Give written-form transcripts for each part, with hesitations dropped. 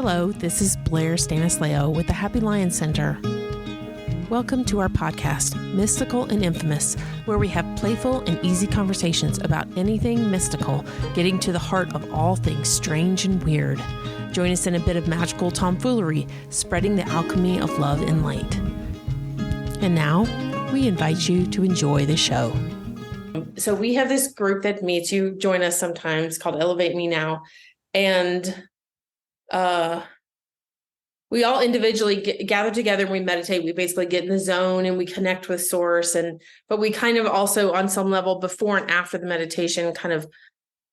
Hello, this is Blair Stanislao with the Happy Lion Center. Welcome to our podcast, Mystical and Infamous, where we have playful and easy conversations about anything mystical, getting to the heart of all things strange and weird. Join us in a bit of magical tomfoolery, spreading the alchemy of love and light. And now, we invite you to enjoy the show. So we have this group that meets. You join us sometimes called Elevate Me Now. And we all individually gather together and we meditate. We basically get in the zone and we connect with source. But we kind of also on some level before and after the meditation kind of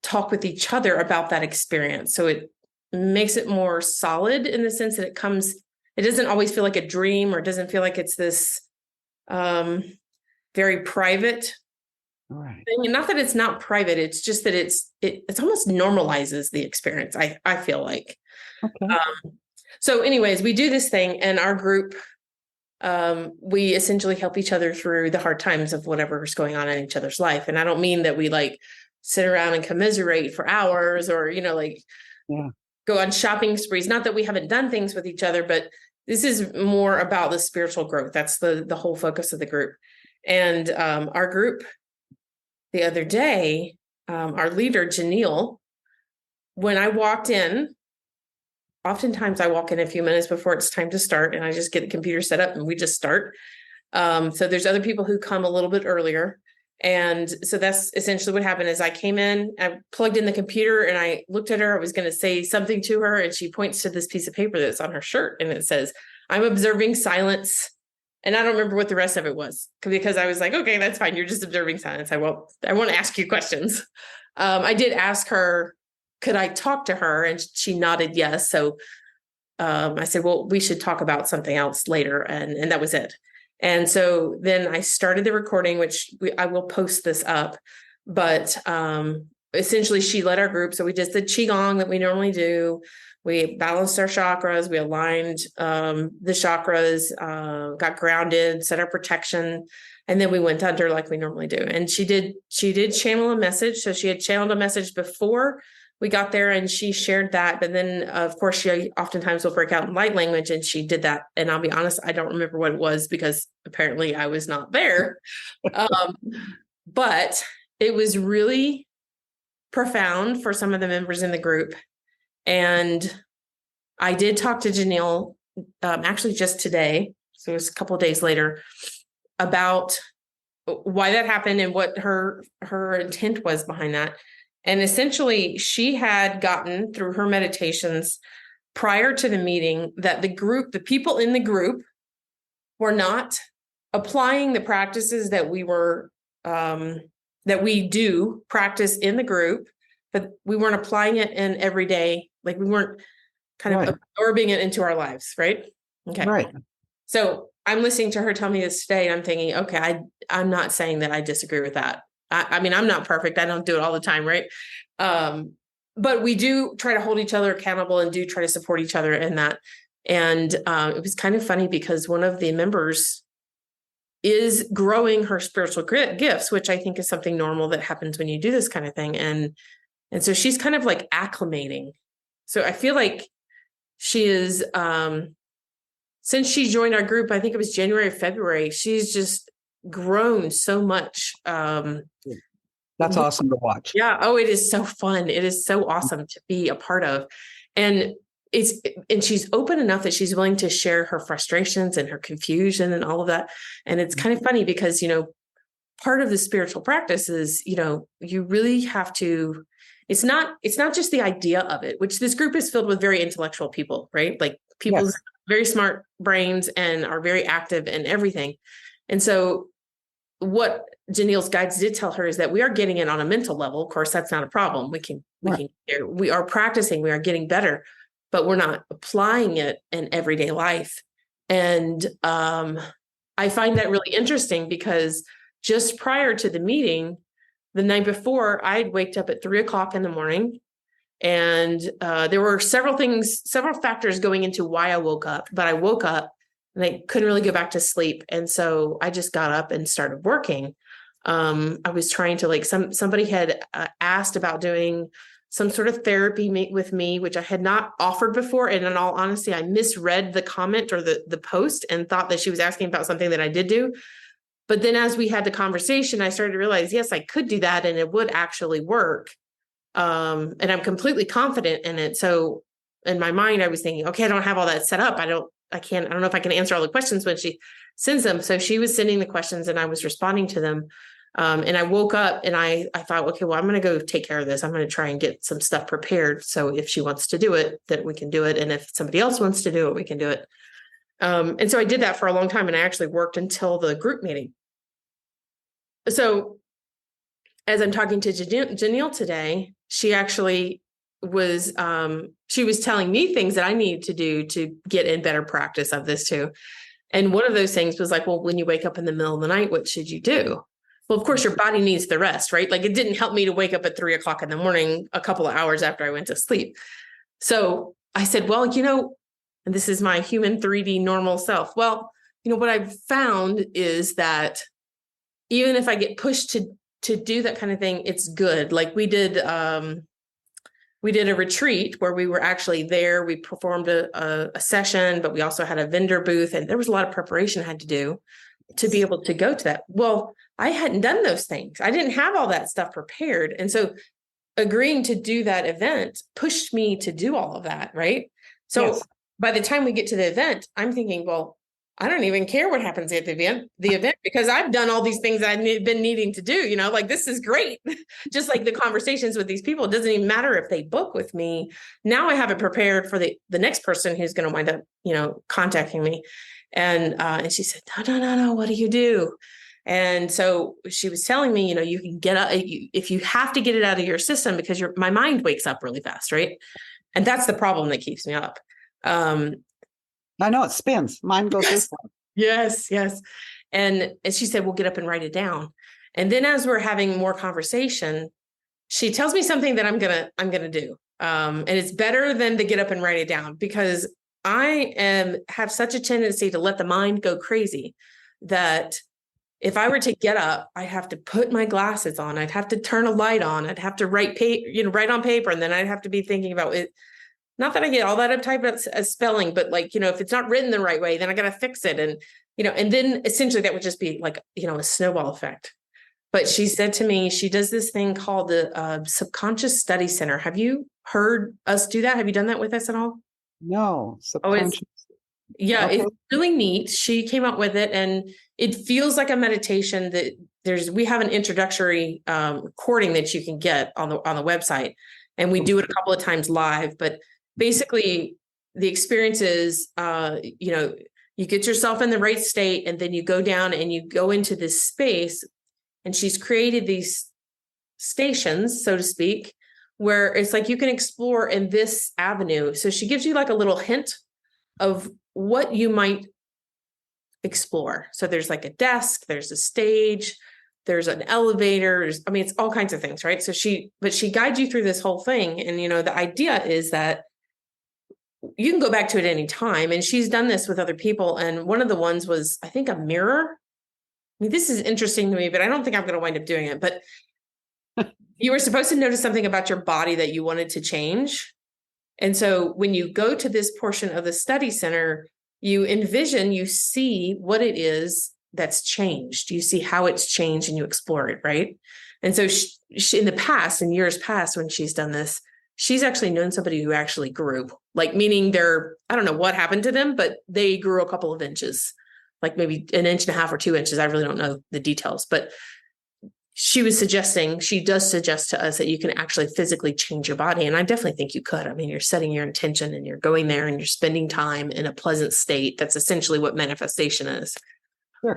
talk with each other about that experience. So it makes it more solid in the sense that it doesn't always feel like a dream, or it doesn't feel like it's this very private thing. And not that it's not private, it's just that it almost normalizes the experience, I feel like. Okay. So anyways, we do this thing, and our group, we essentially help each other through the hard times of whatever's going on in each other's life. And I don't mean that we like sit around and commiserate for hours or, go on shopping sprees. Not that we haven't done things with each other, but this is more about the spiritual growth. That's the whole focus of the group. And our group the other day, our leader, Janelle, when I walked in, oftentimes I walk in a few minutes before it's time to start, and I just get the computer set up and we just start. So there's other people who come a little bit earlier. And so that's essentially what happened is I came in, I plugged in the computer and I looked at her. I was going to say something to her, and she points to this piece of paper that's on her shirt, and it says, "I'm observing silence." And I don't remember what the rest of it was, because I was like, okay, that's fine. You're just observing silence. I won't ask you questions. I did ask her, could I talk to her? And she nodded yes. So I said, well, we should talk about something else later. And that was it. And so then I started the recording, which I will post this up. But essentially, she led our group. So we did the Qigong that we normally do. We balanced our chakras. We aligned the chakras, got grounded, set our protection. And then we went under like we normally do. And she did channel a message. So she had channeled a message before we got there, and she shared that. But then, of course, she oftentimes will break out in light language, and she did that. And I'll be honest, I don't remember what it was because apparently I was not there. But it was really profound for some of the members in the group. And I did talk to Janelle, actually just today, so it was a couple of days later, about why that happened and what her intent was behind that. And essentially, she had gotten through her meditations prior to the meeting that the people in the group were not applying the practices that we do practice in the group, but we weren't applying it in every day. Like we weren't kind of absorbing it into our lives, right? Okay. Right. So I'm listening to her tell me this today, and I'm thinking, okay, I'm not saying that I disagree with that. I mean, I'm not perfect. I don't do it all the time, right? But we do try to hold each other accountable and do try to support each other in that. And it was kind of funny because one of the members is growing her spiritual gifts, which I think is something normal that happens when you do this kind of thing. And so she's kind of like acclimating. So I feel like she is, since she joined our group, I think it was January, February, she's just grown so much. That's awesome to watch. Yeah. Oh, it is so fun. It is so awesome to be a part of. And she's open enough that she's willing to share her frustrations and her confusion and all of that. And it's kind of funny because, part of the spiritual practice is, you really have to, it's not just the idea of it, which this group is filled with very intellectual people, right? Like people with very smart brains and are very active and everything. And so what Janelle's guides did tell her is that we are getting it on a mental level. Of course, that's not a problem. We are practicing, we are getting better, but we're not applying it in everyday life. And I find that really interesting because just prior to the meeting, the night before, I'd waked up at 3:00 in the morning, and there were several factors going into why I woke up, but I woke up and I couldn't really go back to sleep. And so I just got up and started working. I was trying to somebody had asked about doing some sort of therapy meet with me, which I had not offered before. And in all honesty, I misread the comment or the post and thought that she was asking about something that I did do. But then as we had the conversation, I started to realize, yes, I could do that and it would actually work. And I'm completely confident in it. So in my mind, I was thinking, okay, I don't have all that set up. I don't know if I can answer all the questions when she sends them. So she was sending the questions and I was responding to them. And I woke up and I thought, okay, well, I'm going to go take care of this. I'm going to try and get some stuff prepared. So if she wants to do it, that we can do it. And if somebody else wants to do it, we can do it. And so I did that for a long time and I actually worked until the group meeting. So as I'm talking to Janelle today, she actually was, she was telling me things that I need to do to get in better practice of this too. And one of those things was like, well, when you wake up in the middle of the night, what should you do? Well, of course, your body needs the rest, right? Like it didn't help me to wake up at 3 o'clock in the morning, a couple of hours after I went to sleep. So I said, well, and this is my human 3D normal self. Well, what I've found is that even if I get pushed to do that kind of thing, it's good. Like we did a retreat where we were actually there. We performed a session, but we also had a vendor booth and there was a lot of preparation I had to do to be able to go to that. Well, I hadn't done those things. I didn't have all that stuff prepared. And so agreeing to do that event pushed me to do all of that. Right. So by the time we get to the event, I'm thinking, well, I don't even care what happens at the event, because I've done all these things I've been needing to do, like this is great. Just like the conversations with these people, it doesn't even matter if they book with me. Now I have it prepared for the next person who's going to wind up, contacting me. And she said, no, what do you do? And so she was telling me, you can get up if you have to get it out of your system because my mind wakes up really fast. Right. And that's the problem that keeps me up. I know it spins. Mine goes this way. Yes. And she said, well, get up and write it down. And then as we're having more conversation, she tells me something that I'm going to do. And it's better than to get up and write it down because I have such a tendency to let the mind go crazy that if I were to get up, I'd have to put my glasses on. I'd have to turn a light on. I'd have to write on paper. And then I'd have to be thinking about it. Not that I get all that uptight about spelling, but if it's not written the right way, then I got to fix it. And, and then essentially that would just be like, a snowball effect. But she said to me, she does this thing called the Subconscious Study Center. Have you heard us do that? Have you done that with us at all? No. Subconscious. It's really neat. She came up with it and it feels like a meditation that we have an introductory recording that you can get on the website. And we do it a couple of times live, but basically the experience is, you get yourself in the right state and then you go down and you go into this space and she's created these stations, so to speak, where it's like you can explore in this avenue. So she gives you like a little hint of what you might explore. So there's like a desk, there's a stage, there's an elevator. It's all kinds of things, right? So she guides you through this whole thing. And, the idea is that you can go back to it any time. And she's done this with other people. And one of the ones was, I think, a mirror. This is interesting to me, but I don't think I'm going to wind up doing it. But you were supposed to notice something about your body that you wanted to change. And so when you go to this portion of the study center, you envision, you see what it is that's changed. You see how it's changed and you explore it, right? And so she in the past, in years past, when she's done this, she's actually known somebody who actually grew, like meaning I don't know what happened to them, but they grew a couple of inches, like maybe 1.5 inches or 2 inches. I really don't know the details, but she does suggest to us that you can actually physically change your body. And I definitely think you could. You're setting your intention and you're going there and you're spending time in a pleasant state. That's essentially what manifestation is. Sure.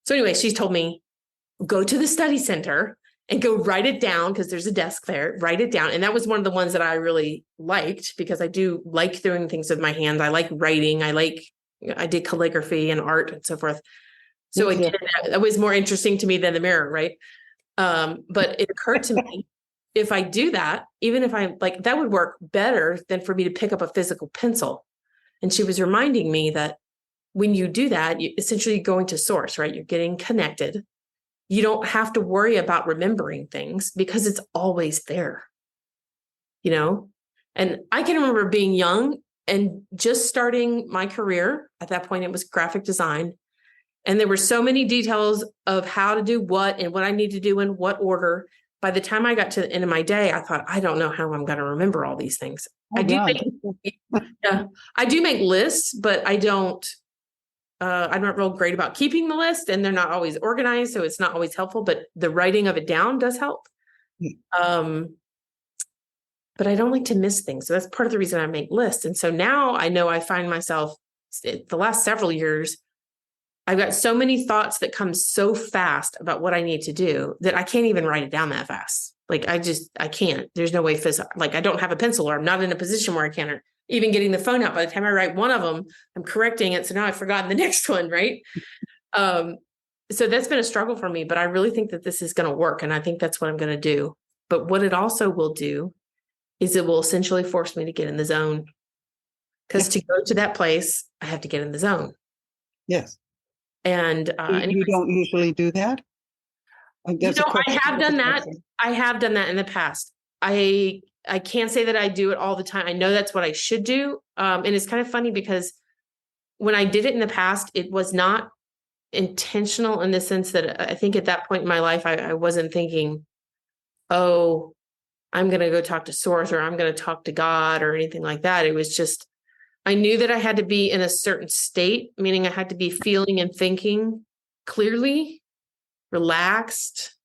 So anyway, she told me, go to the study center and go write it down because there's a desk there, write it down. And that was one of the ones that I really liked because I do like doing things with my hands. I like writing. I did calligraphy and art and so forth. So I did that. It was more interesting to me than the mirror, right? But it occurred to me, if I do that, even if that would work better than for me to pick up a physical pencil. And she was reminding me that when you do that, you essentially going to source, right? You're getting connected. You don't have to worry about remembering things because it's always there. And I can remember being young and just starting my career. At that point, it was graphic design. And there were so many details of how to do what and what I need to do in what order. By the time I got to the end of my day, I thought, I don't know how I'm going to remember all these things. Oh, I do make lists, but I'm not real great about keeping the list, and they're not always organized. So it's not always helpful, but the writing of it down does help. But I don't like to miss things. So that's part of the reason I make lists. And so now I know I find myself the last several years, I've got so many thoughts that come so fast about what I need to do that I can't even write it down that fast. Like I can't, there's no way like I don't have a pencil, or I'm not in a position where I can, or even getting the phone out. By the time I write one of them, I'm correcting it. So now I've forgotten the next one. Right. So that's been a struggle for me, but I really think that this is going to work. And I think that's what I'm going to do. But what it also will do is it will essentially force me to get in the zone. Because to go to that place, I have to get in the zone. Yes. And you don't usually do that? I have done that. I have done that in the past. I can't say that I do it all the time. I know that's what I should do. And it's kind of funny because when I did it in the past, it was not intentional in the sense that I think at that point in my life, I wasn't thinking, oh, I'm going to go talk to Source, or I'm going to talk to God, or anything like that. It was just, I knew that I had to be in a certain state, meaning I had to be feeling and thinking clearly, relaxed,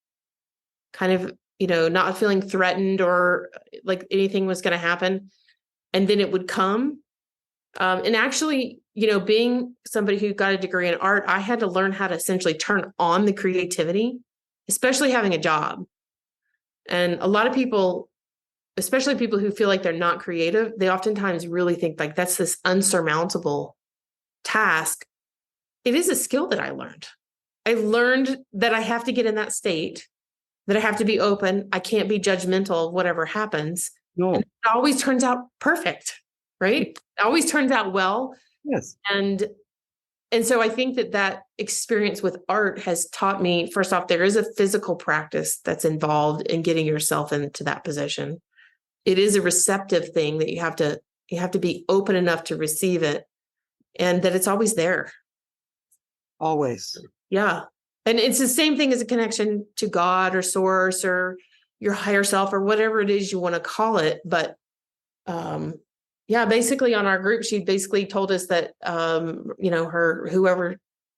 kind of, not feeling threatened or like anything was going to happen. And then it would come. And actually, being somebody who got a degree in art, I had to learn how to essentially turn on the creativity, especially having a job. And a lot of people, especially people who feel like they're not creative, they oftentimes really think like that's this unsurmountable task. It is a skill that I learned. I learned that I have to get in that state, that I have to be open. I can't be judgmental of whatever happens. No. And it always turns out perfect, right? It always turns out well. Yes. And so I think that experience with art has taught me, first off, there is a physical practice that's involved in getting yourself into that position. It is a receptive thing that you have to be open enough to receive it, and that it's always there. Always. Yeah. And it's the same thing as a connection to God or Source or your higher self or whatever it is you want to call it. But basically on our group, she basically told us that,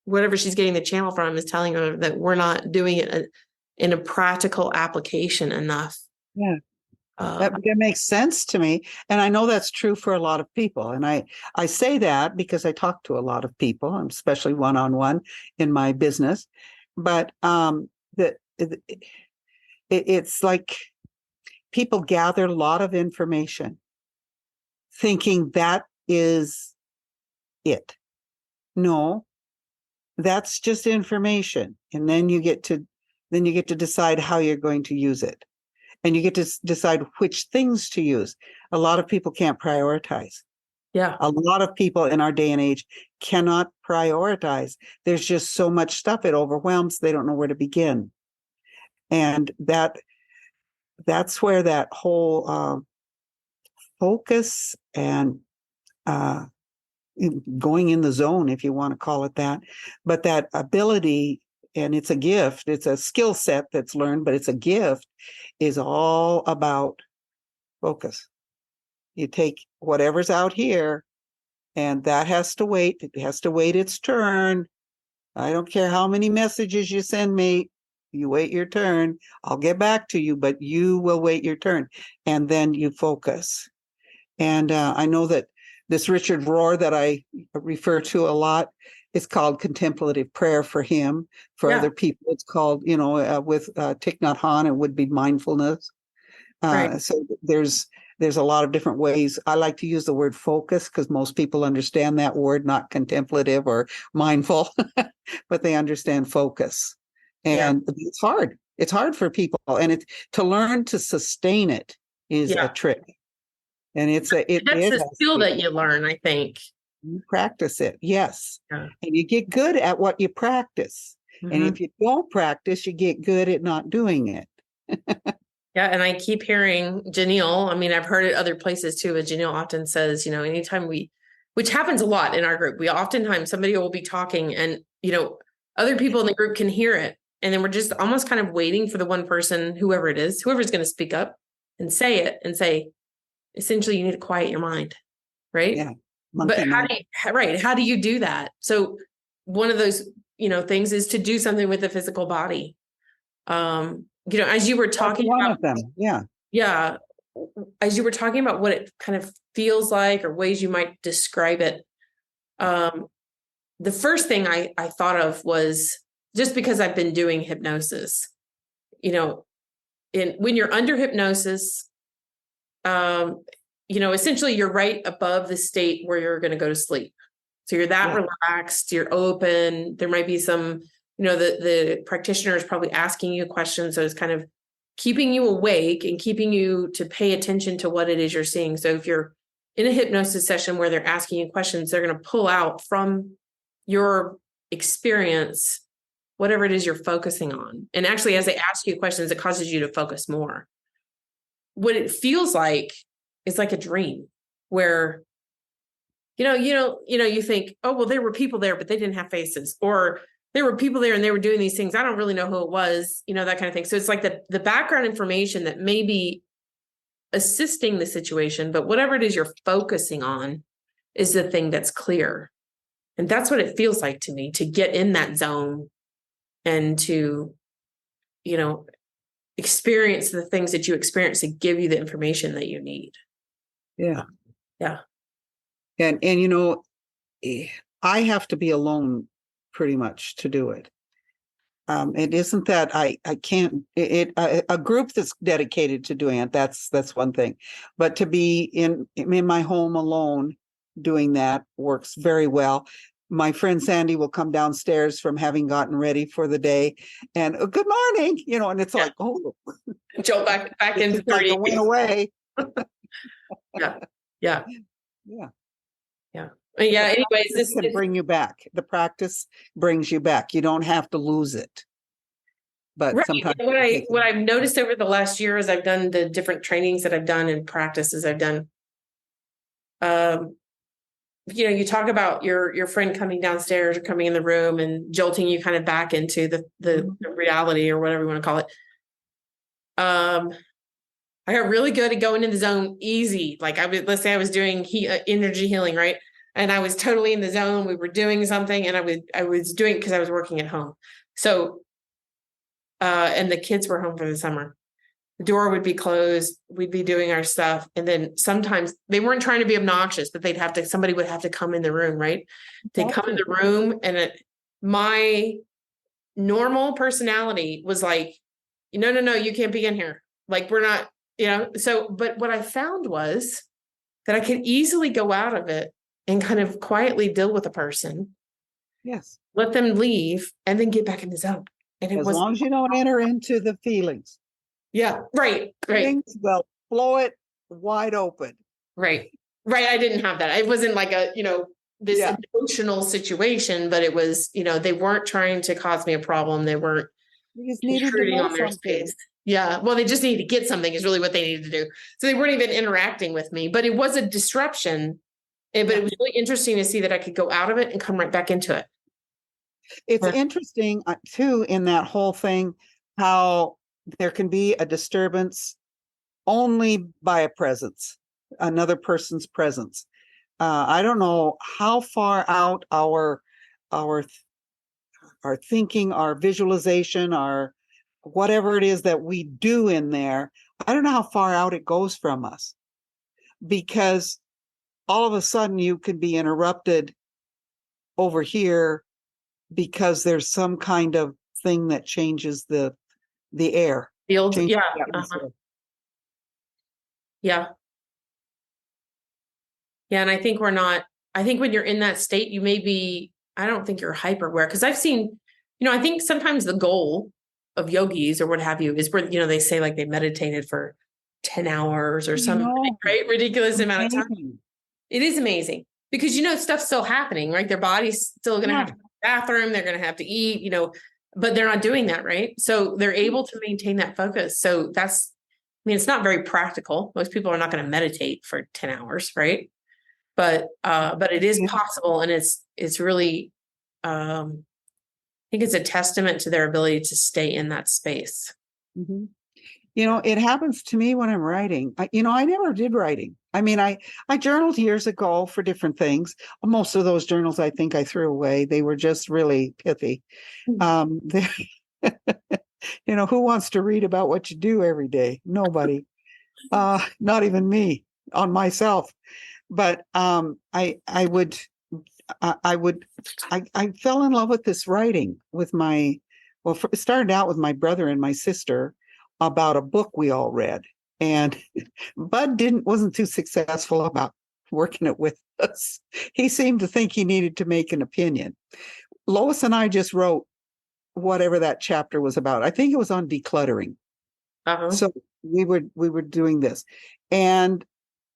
whatever she's getting the channel from is telling her that we're not doing it in a practical application enough. Yeah. That makes sense to me. And I know that's true for a lot of people. And I say that because I talk to a lot of people, especially one-on-one in my business. But it's like people gather a lot of information thinking that is it. No, that's just information. And then you get to decide how you're going to use it. And you get to decide which things to use. A lot of people can't prioritize. Yeah. A lot of people in our day and age cannot prioritize. There's just so much stuff. It overwhelms. They don't know where to begin. And that's where that whole focus and going in the zone, if you want to call it that, but that ability, and it's a gift, it's a skill set that's learned, but it's a gift, is all about focus. You take whatever's out here, and that has to wait. It has to wait its turn. I don't care how many messages you send me. You wait your turn. I'll get back to you, but you will wait your turn. And then you focus. And I know that this Richard Rohr that I refer to a lot is called contemplative prayer for him. For other people, it's called, with Thich Nhat Hanh, it would be mindfulness. Right. So there's a lot of different ways. I like to use the word focus because most people understand that word, not contemplative or mindful, but they understand focus. And it's hard. It's hard for people. And to learn to sustain it is a trick. And that's the skill that you learn, I think. You practice it, yes. Yeah. And you get good at what you practice. Mm-hmm. And if you don't practice, you get good at not doing it. Yeah. And I keep hearing Janelle, I mean, I've heard it other places too, but Janelle often says, anytime which happens a lot in our group, we oftentimes somebody will be talking and, other people in the group can hear it. And then we're just almost kind of waiting for the one person, whoever it is, whoever's going to speak up and say it and say, essentially, you need to quiet your mind. Right. Yeah. But how do you do that? So one of those, things is to do something with the physical body. As you were talking about them. Yeah. Yeah. As you were talking about what it kind of feels like or ways you might describe it. The first thing I thought of was just because I've been doing hypnosis, when you're under hypnosis, essentially you're right above the state where you're going to go to sleep. So you're that relaxed, you're open. There might be some, the practitioner is probably asking you questions. So it's kind of keeping you awake and keeping you to pay attention to what it is you're seeing. So if you're in a hypnosis session where they're asking you questions, they're going to pull out from your experience whatever it is you're focusing on. And actually, as they ask you questions, it causes you to focus more. What it feels like is like a dream where, you think, oh, well, there were people there, but they didn't have faces, or there were people there and they were doing these things. I don't really know who it was, that kind of thing. So it's like the background information that may be assisting the situation, but whatever it is you're focusing on is the thing that's clear. And that's what it feels like to me, to get in that zone and to, experience the things that you experience to give you the information that you need. Yeah. Yeah. And I have to be alone pretty much to do it. It isn't that I can't, a group that's dedicated to doing it, that's one thing. But to be in my home alone doing that works very well. My friend Sandy will come downstairs from having gotten ready for the day and good morning, and it's like, oh, jump back into 30. Like went away. Yeah. Anyways, this can bring you back. The practice brings you back. You don't have to lose it. But sometimes what I've noticed over the last year as I've done the different trainings that I've done and practices I've done, you talk about your friend coming downstairs or coming in the room and jolting you kind of back into the reality or whatever you want to call it. I got really good at going in the zone easy. Like let's say I was doing energy healing, right? And I was totally in the zone. We were doing something and I was doing it because I was working at home. So, and the kids were home for the summer. The door would be closed. We'd be doing our stuff. And then sometimes they weren't trying to be obnoxious, but somebody would have to come in the room, right? They'd come in the room and my normal personality was like, no, you can't be in here. Like we're not, but what I found was that I could easily go out of it and kind of quietly deal with a person. Yes. Let them leave and then get back in the zone. And as long as you don't enter into the feelings. Yeah. Right. Well, blow it wide open. Right. I didn't have that. It wasn't like this emotional situation, but it was, they weren't trying to cause me a problem. They weren't intruding on their space. Yeah. Well, they just needed to get something is really what they needed to do. So they weren't even interacting with me, but it was a disruption. But it was really interesting to see that I could go out of it and come right back into it. It's interesting too, in that whole thing, how there can be a disturbance only by a presence, another person's presence. I don't know how far out our thinking, our visualization, our whatever it is that we do in there, I don't know how far out it goes from us, because all of a sudden you could be interrupted over here because there's some kind of thing that changes the air. Field, yeah. Yeah. And I think when you're in that state, you may be, I don't think you're hyper aware, because I've seen, I think sometimes the goal of yogis or what have you is where, they say like they meditated for 10 hours or something, right? Ridiculous amount of time. It is amazing because, stuff's still happening, right? Their body's still going to have to go to the bathroom. They're going to have to eat, but they're not doing that, right? So they're able to maintain that focus. So that's mean, it's not very practical. Most people are not going to meditate for 10 hours, right? But it is possible, and it's really, I think it's a testament to their ability to stay in that space. Mm-hmm. It happens to me when I'm writing. I never did writing. I mean, I journaled years ago for different things. Most of those journals, I think I threw away. They were just really pithy. Who wants to read about what you do every day? Nobody. Not even me on myself. But I fell in love with this writing with it started out with my brother and my sister about a book we all read. And Bud wasn't too successful about working it with us. He seemed to think he needed to make an opinion. Lois and I just wrote whatever that chapter was about. I think it was on decluttering. Uh-huh. So we were doing this. And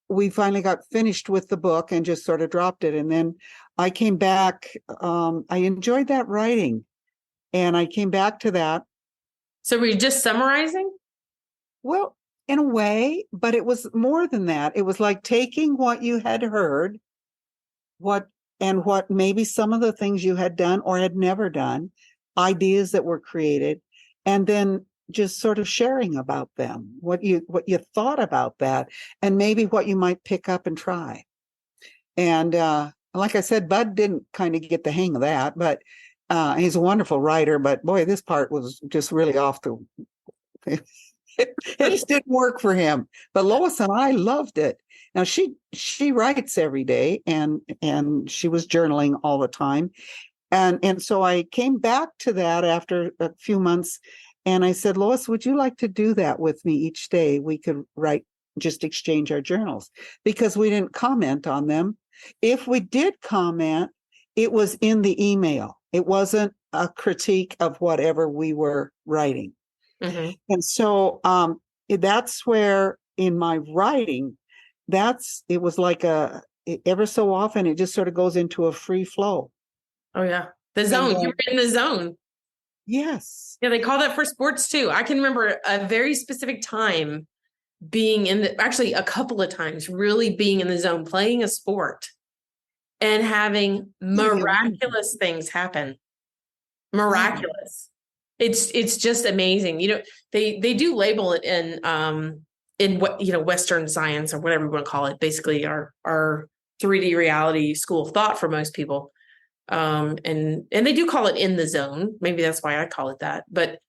we finally got finished with the book and just sort of dropped it. And then I came back. I enjoyed that writing. And I came back to that. So were you just summarizing? Well, in a way, but it was more than that. It was like taking what you had heard, what maybe some of the things you had done or had never done, ideas that were created, and then just sort of sharing about them, what you thought about that, and maybe what you might pick up and try. And like I said, Bud didn't kind of get the hang of that, but he's a wonderful writer. But boy, this part was just really off the. It just didn't work for him. But Lois and I loved it. Now she writes every day, and she was journaling all the time, and so I came back to that after a few months, and I said, Lois, would you like to do that with me each day? We could write, just exchange our journals, because we didn't comment on them. If we did comment, it was in the email. It wasn't a critique of whatever we were writing. Mm-hmm. And so that's where in my writing, it was like ever so often, it just sort of goes into a free flow. Oh, yeah. The zone. You were in the zone. Yes. Yeah, they call that for sports too. I can remember a very specific time being actually a couple of times, really being in the zone, playing a sport and having miraculous things happen. Miraculous. It's just amazing. They do label it in what, Western science or whatever you want to call it, basically our 3D reality school of thought for most people. And they do call it in the zone. Maybe that's why I call it that. But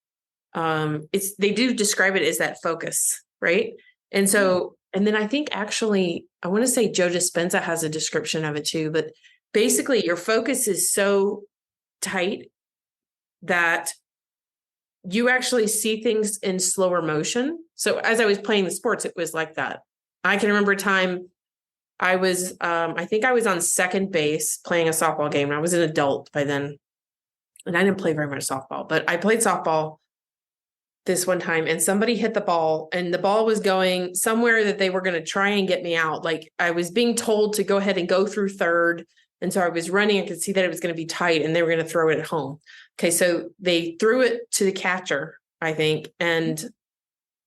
they do describe it as that focus, right? And so, and then I think actually, I want to say Joe Dispenza has a description of it too, but basically your focus is so tight that you actually see things in slower motion. So as I was playing the sports, it was like that. I can remember a time I was, I think I was on second base playing a softball game. I was an adult by then, and I didn't play very much softball, but I played softball this one time, and somebody hit the ball, and the ball was going somewhere that they were going to try and get me out. Like I was being told to go ahead and go through third. And so I was running. I could see that it was going to be tight, and they were going to throw it at home. Okay. So they threw it to the catcher, I think. And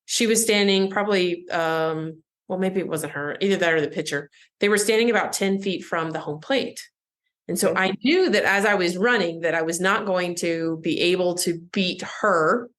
she was standing probably, well, maybe it wasn't her, either that or the pitcher. They were standing about 10 feet from the home plate. And so I knew that as I was running, that I was not going to be able to beat her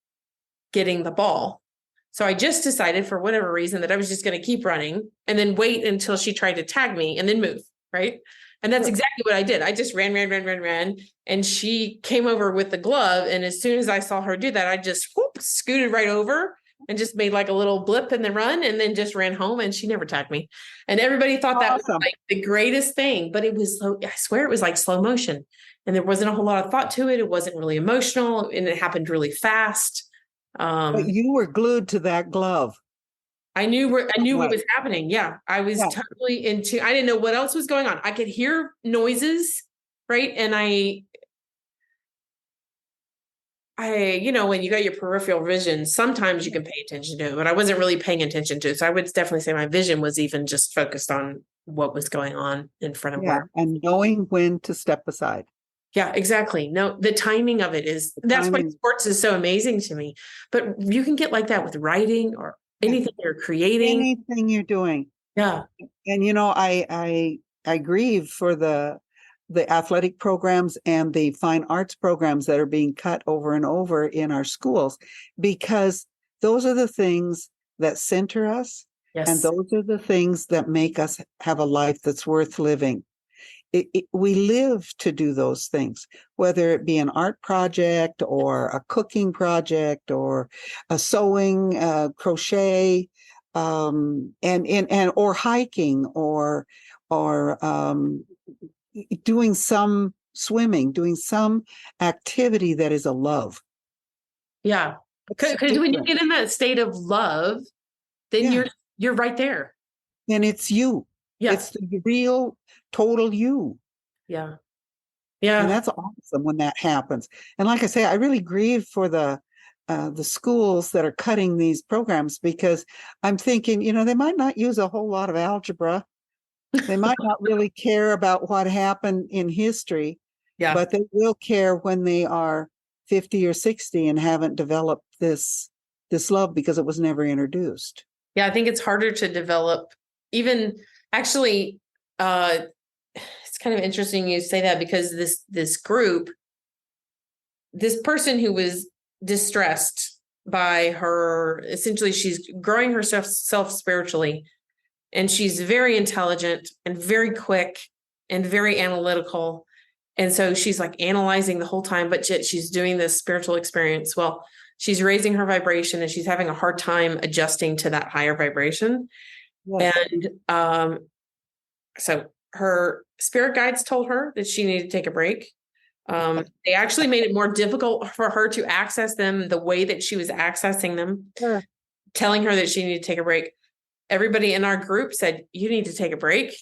getting the ball. So I just decided, for whatever reason, that I was just going to keep running and then wait until she tried to tag me and then move. Right. And that's exactly what I did. I just ran. And she came over with the glove. And as soon as I saw her do that, I just scooted right over and just made like a little blip in the run, and then just ran home, and she never tagged me. And everybody thought that was like the greatest thing, but it was, I swear it was like slow motion, and there wasn't a whole lot of thought to it. It wasn't really emotional, and it happened really fast. But you were glued to that glove. I knew what was happening. Yeah. I was totally into, I didn't know what else was going on. I could hear noises. Right. And I, when you got your peripheral vision, sometimes you can pay attention to it, but I wasn't really paying attention to it. So I would definitely say my vision was even just focused on what was going on in front of her. And knowing when to step aside. Yeah, exactly. No, the timing of it that's why sports is so amazing to me. But you can get like that with writing or anything you're creating. Anything you're doing. Yeah. And I grieve for the athletic programs and the fine arts programs that are being cut over and over in our schools, because those are the things that center us. And Yes. those are the things that make us have a life that's worth living. We live to do those things, whether it be an art project or a cooking project or a sewing, crochet, and or hiking or doing some swimming, doing some activity that is a love. Yeah. It's Because when you different. get in that state of love, then Yeah. you're right there. And it's you. Yeah. It's the real, total you. Yeah. And Yeah. that's awesome when that happens. And like I say, I really grieve for the schools that are cutting these programs, because I'm thinking, they might not use a whole lot of algebra. They might not really care about what happened in history, Yeah. but they will care when they are 50 or 60 and haven't developed this love because it was never introduced. Yeah. I think it's harder to develop even actually, it's kind of interesting you say that, because this group, this person who was distressed by her, essentially she's growing herself spiritually, and she's very intelligent and very quick and very analytical, and so she's like analyzing the whole time, but yet she's doing this spiritual experience. Well, she's raising her vibration and she's having a hard time adjusting to that higher vibration. Yes. And so her spirit guides told her that she needed to take a break. They actually made it more difficult for her to access them the way that she was accessing them, Sure. telling her that she needed to take a break. Everybody in our group said, you need to take a break.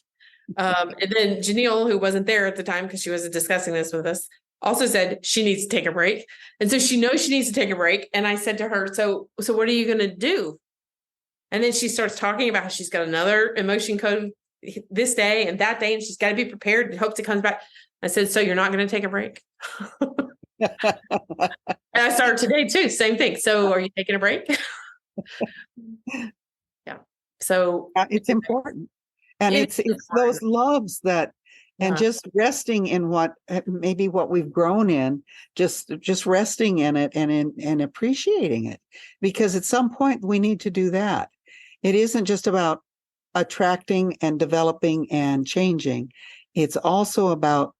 And then Janelle, who wasn't there at the time because she wasn't discussing this with us, also said she needs to take a break. And so she knows she needs to take a break. And I said to her, so what are you going to do? And then she starts talking about how she's got another emotion code this day and that day, and she's got to be prepared and hopes it comes back. I said, so you're not going to take a break? And I started today too. Same thing. So are you taking a break? Yeah. So it's important. And it's important. those loves that, and Yeah. just resting in what maybe what we've grown in, just resting in it and appreciating it, because at some point we need to do that. It isn't just about attracting and developing and changing. It's also about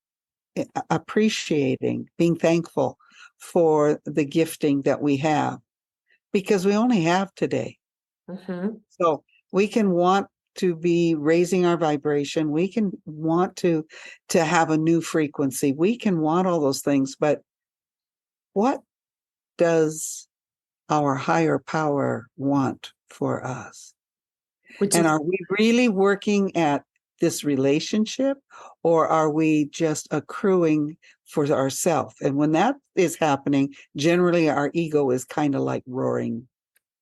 appreciating, being thankful for the gifting that we have, because we only have today. Mm-hmm. So we can want to be raising our vibration. We can want to have a new frequency. We can want all those things, but what does our higher power want for us? And are we really working at this relationship, or are we just accruing for ourselves? And when that is happening, generally our ego is kind of like roaring.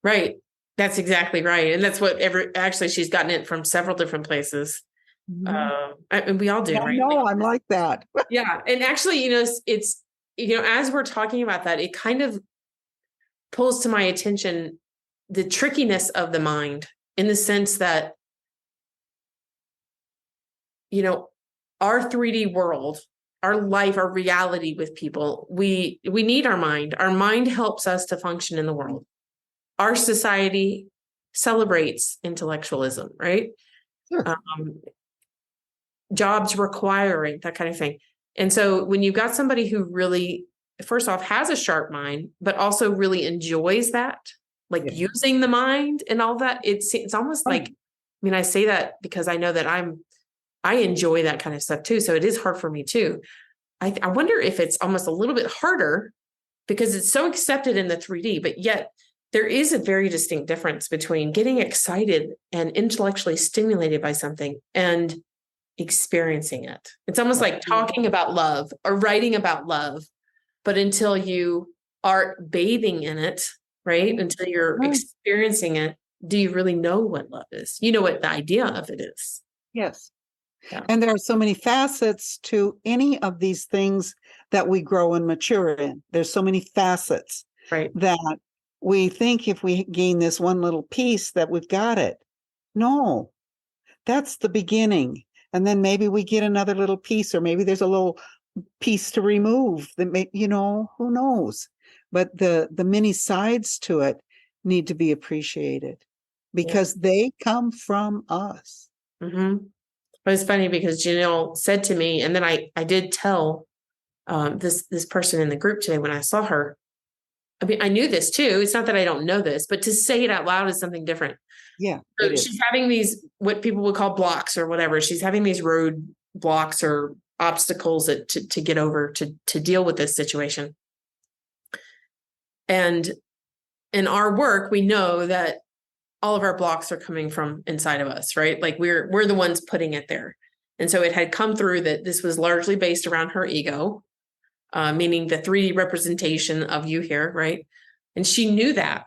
Right. That's exactly right. And that's what actually she's gotten it from several different places. Mm-hmm. And we all do, right? No, I'm like that. Yeah. And actually, it's, as we're talking about that, it kind of pulls to my attention the trickiness of the mind, in the sense that, our 3D world, our life, our reality with people, we need our mind. Our mind helps us to function in the world. Our society celebrates intellectualism, right? Sure. Jobs requiring that kind of thing. And so when you've got somebody who really, first off, has a sharp mind, but also really enjoys that, like using the mind and all that, it's almost like, I say that because I know that I enjoy that kind of stuff too. So it is hard for me too. I wonder if it's almost a little bit harder because it's so accepted in the 3D, but yet there is a very distinct difference between getting excited and intellectually stimulated by something and experiencing it. It's almost like talking about love or writing about love, but until you are bathing in it, right? Until you're experiencing it, do you really know what love is? You know what the idea of it is. Yes. Yeah. And there are so many facets to any of these things that we grow and mature in. There's so many facets right. that we think if we gain this one little piece that we've got it. No, that's the beginning. And then maybe we get another little piece, or maybe there's a little piece to remove that may, who knows? But the many sides to it need to be appreciated because they come from us. Mm-hmm. But it's funny because Janelle said to me, and then I did tell this person in the group today when I saw her. I mean, I knew this too. It's not that I don't know this, but to say it out loud is something different. Yeah. So she's having these, what people would call blocks or whatever. She's having these road blocks or obstacles to get over to deal with this situation. And in our work, we know that all of our blocks are coming from inside of us, right? Like we're the ones putting it there. And so it had come through that this was largely based around her ego, meaning the 3D representation of you here, right? And she knew that.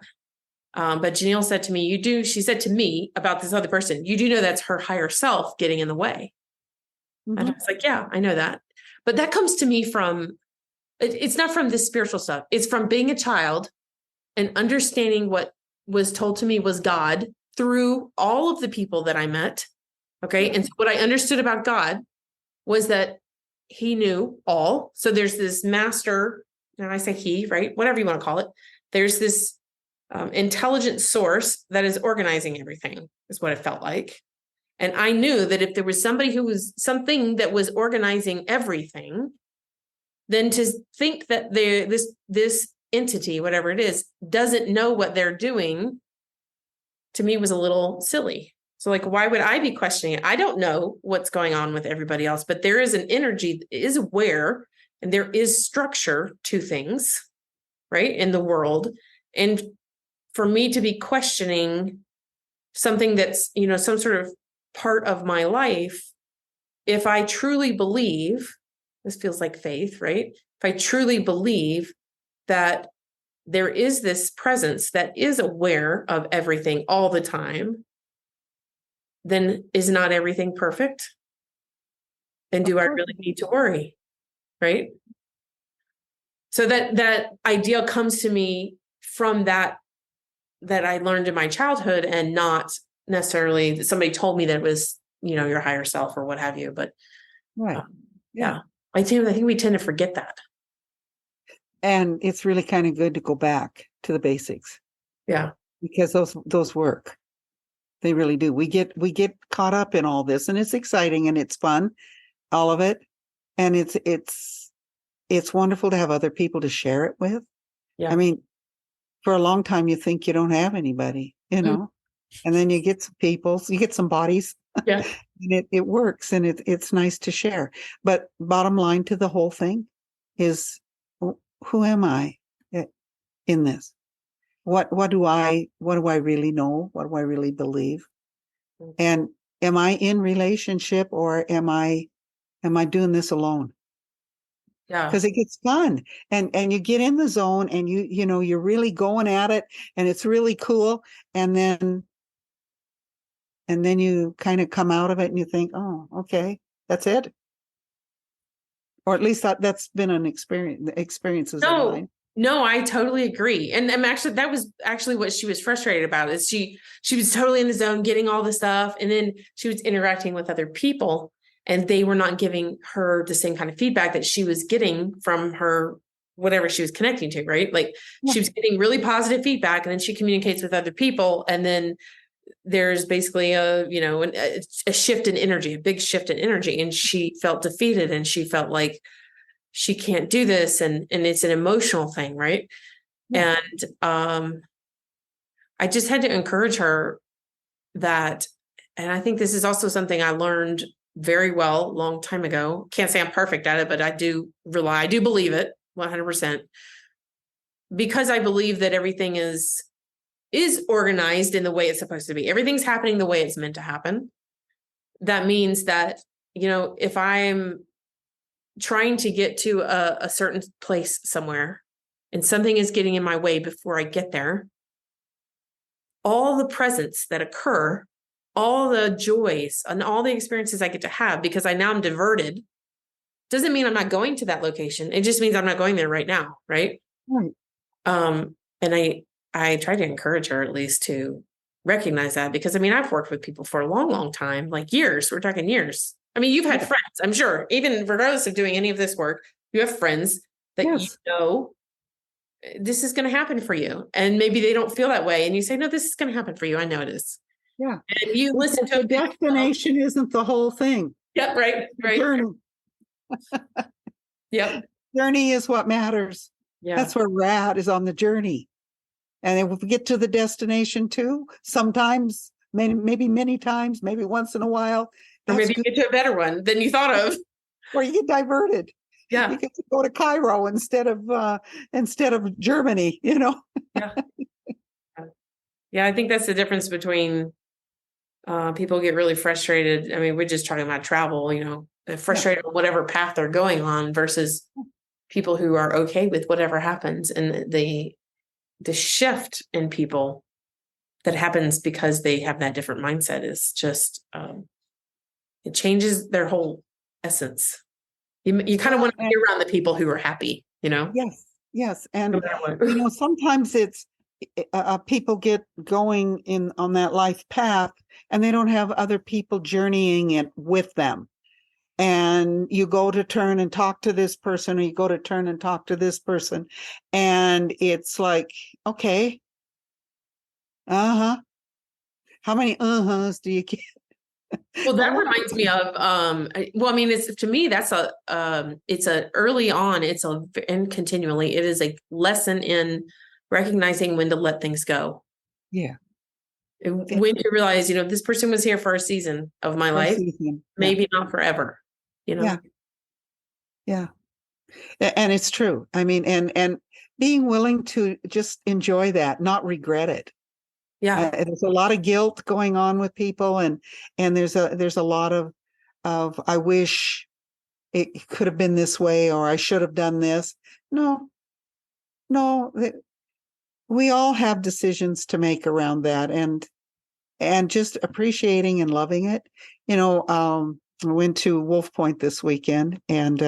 But Janelle said to me, she said to me about this other person, you do know that's her higher self getting in the way. Mm-hmm. And I was like, yeah, I know that. But that comes to me from, it's not from this spiritual stuff. It's from being a child and understanding what was told to me was God through all of the people that I met. Okay. And so what I understood about God was that he knew all. So there's this master, and I say he, right? Whatever you want to call it. There's this intelligent source that is organizing everything, is what it felt like. And I knew that if there was somebody who was something that was organizing everything, then to think that this entity, whatever it is, doesn't know what they're doing, to me was a little silly. So like, why would I be questioning it? I don't know what's going on with everybody else, but there is an energy that is aware and there is structure to things, right, in the world. And for me to be questioning something that's, some sort of part of my life, if I truly believe, this feels like faith, right? If I truly believe that there is this presence that is aware of everything all the time, then is not everything perfect? And do I really need to worry? Right? So that idea comes to me from that I learned in my childhood, and not necessarily that somebody told me that it was, your higher self or what have you. But right. Yeah. I think we tend to forget that. And it's really kind of good to go back to the basics. Yeah. Because those work. They really do. We get caught up in all this, and it's exciting and it's fun, all of it. And it's wonderful to have other people to share it with. Yeah. I mean, for a long time you think you don't have anybody, and then you get some people, you get some bodies. Yeah. And it works, and it's nice to share. But bottom line to the whole thing is, who am I in this? What do I really know? What do I really believe? And am I in relationship, or am I doing this alone? Yeah. Because it gets fun, and you get in the zone, and you're really going at it, and it's really cool. And then you kind of come out of it and you think, oh, okay, that's it. Or at least that's been an experiences of mine. No, I totally agree. And that was actually what she was frustrated about, is she was totally in the zone, getting all the stuff. And then she was interacting with other people, and they were not giving her the same kind of feedback that she was getting from her, whatever she was connecting to, right? Like she was getting really positive feedback, and then she communicates with other people. And then there's basically a shift in energy, a big shift in energy. And she felt defeated, and she felt like she can't do this. And it's an emotional thing. Right. Yeah. And, I just had to encourage her that, and I think this is also something I learned very well a long time ago. Can't say I'm perfect at it, but I do believe it 100%, because I believe that everything is organized in the way it's supposed to be. Everything's happening the way it's meant to happen. That means that, if I'm trying to get to a certain place somewhere and something is getting in my way before I get there, all the presents that occur, all the joys and all the experiences I get to have, because I'm diverted, doesn't mean I'm not going to that location. It just means I'm not going there right now. Right. Right. And I try to encourage her at least to recognize that, because I mean, I've worked with people for a long, long time, like years. We're talking years. I mean, you've had friends, I'm sure, even regardless of doing any of this work, you have friends that you know this is going to happen for you. And maybe they don't feel that way. And you say, no, this is going to happen for you. I know it is. Yeah. And you listen to the destination isn't the whole thing. Yep. Right. Right. Journey. Yep. Journey is what matters. Yeah. That's where we're at, is on the journey. And if we get to the destination too, sometimes, maybe many times, maybe once in a while. Or maybe you get to a better one than you thought of. Or you get diverted. Yeah. You get to go to Cairo instead of Germany, you know? Yeah. Yeah, I think that's the difference between people get really frustrated. I mean, we're just talking about travel, you know, they're frustrated on whatever path they're going on, versus people who are okay with whatever happens. And the shift in people that happens because they have that different mindset is just, it changes their whole essence. You kind of want to be around the people who are happy, you know? Yes. Yes. And, you know, sometimes it's people get going on that life path and they don't have other people journeying it with them. And you go to turn and talk to this person, or you go to turn and talk to this person. And it's like, okay, how many uh-huhs do you get? Well, that reminds me of, well, I mean, it's, to me, that's it's a early on, and continually, it is a lesson in recognizing when to let things go. Yeah. When to realize, you know, this person was here for a season of my life, maybe not forever, you know? Yeah. And it's true. I mean, and being willing to just enjoy that, not regret it. Yeah. There's a lot of guilt going on with people, and there's a lot of I wish it could have been this way, or I should have done this. No, we all have decisions to make around that, and just appreciating and loving it. You know, I went to Wolf Point this weekend, and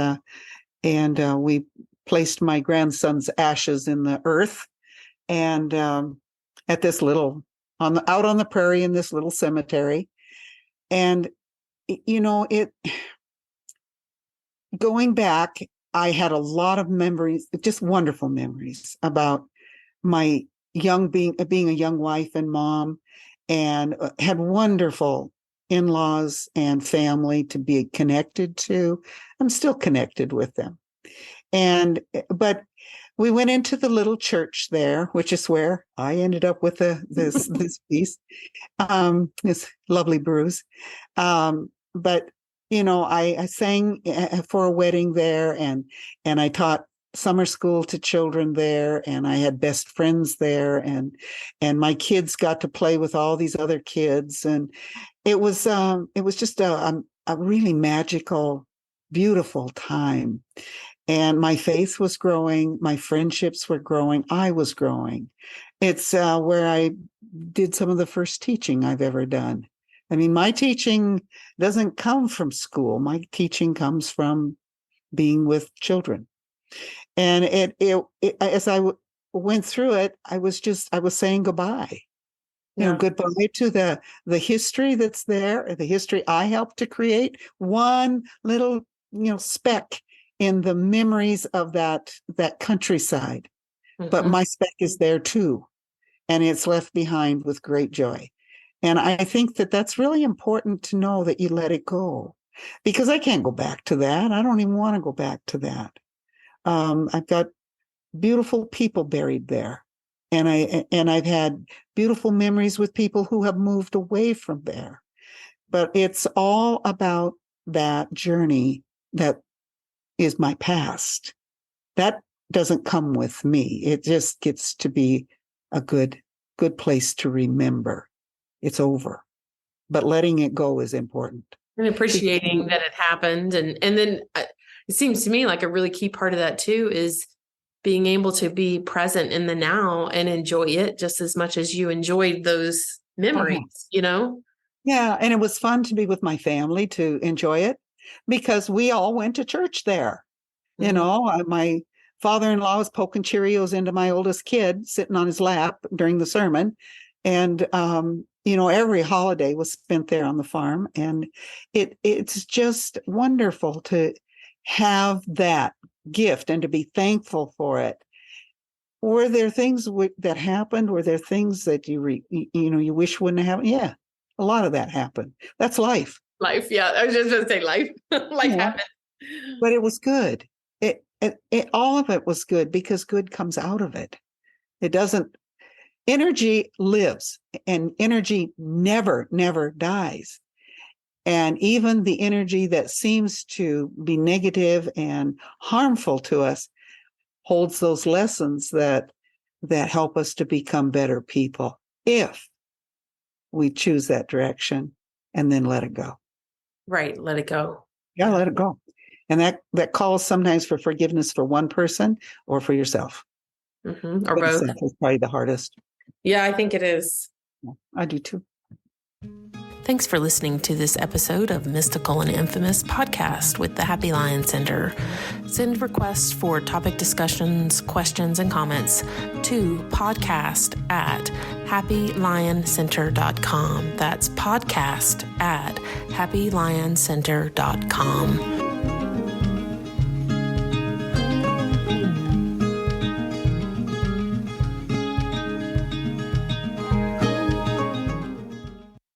we placed my grandson's ashes in the earth, and at this little out on the prairie in this little cemetery. And you know, going back, I had a lot of memories, just wonderful memories about my being a young wife and mom, and had wonderful in-laws and family to be connected to. I'm still connected with them. But we went into the little church there, which is where I ended up with this piece, this lovely bruise. But you know, I sang for a wedding there, and I taught summer school to children there, and I had best friends there, and my kids got to play with all these other kids, and it was just a really magical, beautiful time. And my faith was growing, my friendships were growing, I was growing. It's where I did some of the first teaching I've ever done. I mean, my teaching doesn't come from school. My teaching comes from being with children. And as I went through it, I was saying goodbye. You know, goodbye to the history that's there, the history I helped to create, one little, you know, speck in the memories of that countryside. But my speck is there too, and it's left behind with great joy. And I think that's really important to know, that you let it go, because I can't go back to that. I don't even want to go back to that. I've got beautiful people buried there, and I've had beautiful memories with people who have moved away from there. But it's all about that journey that is my past. That doesn't come with me. It just gets to be a good place to remember. It's over. But letting it go is important. And appreciating that it happened. And then it seems to me like a really key part of that too is being able to be present in the now and enjoy it just as much as you enjoyed those memories, you know? Yeah. And it was fun to be with my family, to enjoy it, because we all went to church there. You know, my father-in-law was poking Cheerios into my oldest kid sitting on his lap during the sermon. And, every holiday was spent there on the farm. And it's just wonderful to have that gift and to be thankful for it. Were there things that happened? Were there things that you wish wouldn't have happened? Yeah, a lot of that happened. That's life. Life, yeah. I was just going to say life. Life happened. But it was good. All of it was good because good comes out of it. It doesn't. Energy lives, and energy never, never dies. And even the energy that seems to be negative and harmful to us holds those lessons that help us to become better people if we choose that direction and then let it go. Right. Let it go. Yeah, let it go. And that calls sometimes for forgiveness for one person or for yourself. Mm-hmm. Or both. It's probably the hardest. Yeah, I think it is. I do too. Thanks for listening to this episode of Mystical and Infamous podcast with the Happy Lion Center. Send requests for topic discussions, questions, and comments to podcast@happylioncenter.com. That's podcast@happylioncenter.com.